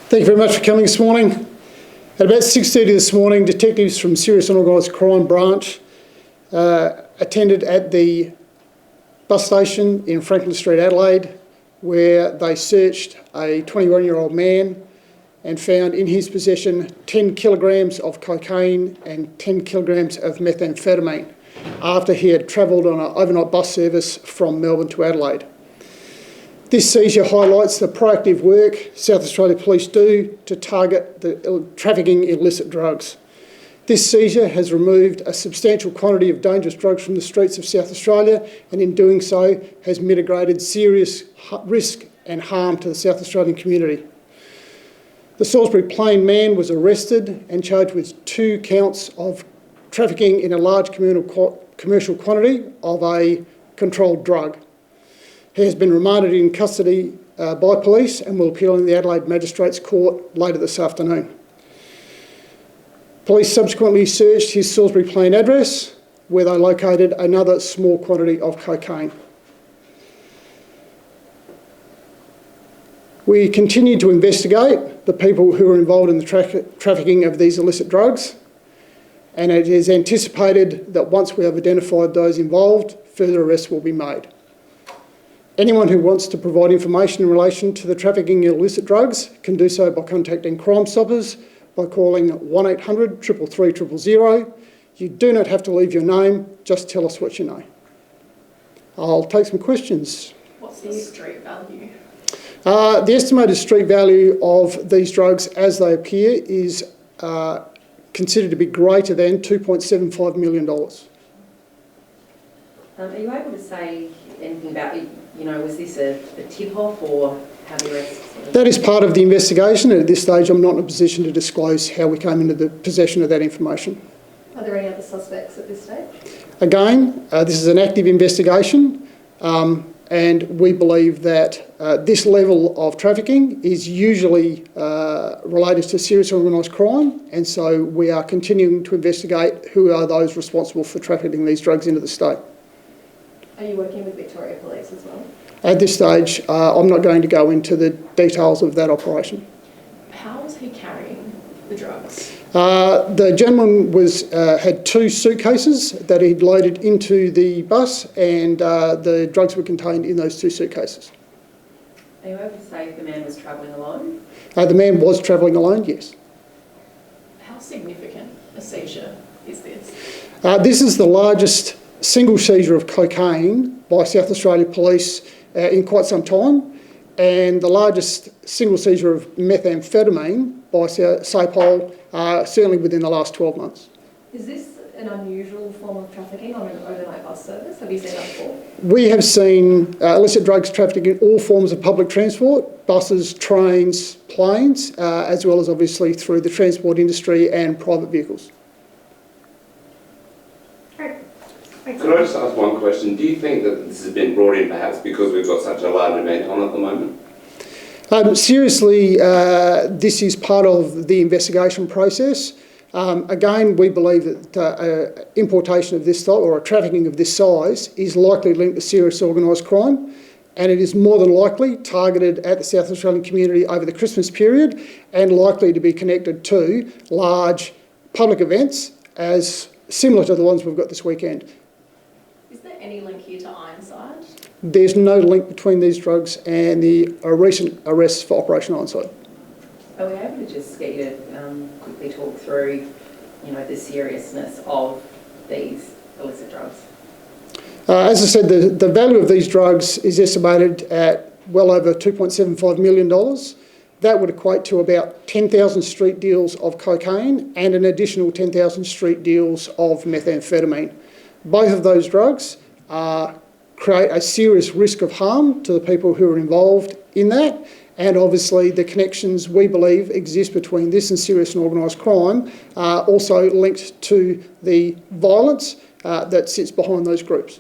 Thank you very much for coming this morning. At about 6:30 this morning, detectives from Serious and Organised Crime Branch attended at the bus station in Franklin Street, Adelaide, where they searched a 21-year-old man and found in his possession 10 kilograms of cocaine and 10 kilograms of methamphetamine after he had travelled on an overnight bus service from Melbourne to Adelaide. This seizure highlights the proactive work South Australia Police do to target the trafficking illicit drugs. This seizure has removed a substantial quantity of dangerous drugs from the streets of South Australia, and in doing so has mitigated serious risk and harm to the South Australian community. The Salisbury Plain man was arrested and charged with 2 counts of trafficking in a large commercial quantity of a controlled drug. He has been remanded in custody by police and will appeal in the Adelaide Magistrates Court later this afternoon. Police subsequently searched his Salisbury Plain address, where they located another small quantity of cocaine. We continue to investigate the people who are involved in the trafficking of these illicit drugs, and it is anticipated that once we have identified those involved, further arrests will be made. Anyone who wants to provide information in relation to the trafficking of illicit drugs can do so by contacting Crime Stoppers by calling 1800 333 000. You do not have to leave your name, just tell us what you know. I'll take some questions. What's the street value? The estimated street value of these drugs as they appear is considered to be greater than $2.75 million. Are you able to say anything about, was this a tip-off or how the arrest? That is part of the investigation, and at this stage I'm not in a position to disclose how we came into the possession of that information. Are there any other suspects at this stage? Again, this is an active investigation, and we believe that this level of trafficking is usually related to serious organised crime, and so we are continuing to investigate who are those responsible for trafficking these drugs into the state. Are you working with Victoria Police as well? At this stage, I'm not going to go into the details of that operation. How was he carrying the drugs? The gentleman had 2 suitcases that he'd loaded into the bus, and the drugs were contained in those 2 suitcases. Are you able to say if the man was travelling alone? The man was travelling alone, yes. How significant a seizure is this? This is the largest single seizure of cocaine by South Australia Police in quite some time, and the largest single seizure of methamphetamine by SAPOL certainly within the last 12 months. Is this an unusual form of trafficking on an overnight bus service? Have you seen that before? We have seen illicit drugs trafficking in all forms of public transport, buses, trains, planes, as well as obviously through the transport industry and private vehicles. Could I just ask one question? Do you think that this has been brought in perhaps because we've got such a large event on at the moment? Seriously, this is part of the investigation process. Again, we believe that importation of this type or a trafficking of this size is likely linked to serious organised crime, and it is more than likely targeted at the South Australian community over the Christmas period and likely to be connected to large public events as similar to the ones we've got this weekend. Is there any link here to Ironside? There's no link between these drugs and the recent arrests for Operation Ironside. Are we able to just get you to quickly talk through, the seriousness of these illicit drugs? As I said, the value of these drugs is estimated at well over $2.75 million. That would equate to about 10,000 street deals of cocaine and an additional 10,000 street deals of methamphetamine. Both of those drugs create a serious risk of harm to the people who are involved in that, and obviously the connections we believe exist between this and serious and organised crime are also linked to the violence that sits behind those groups.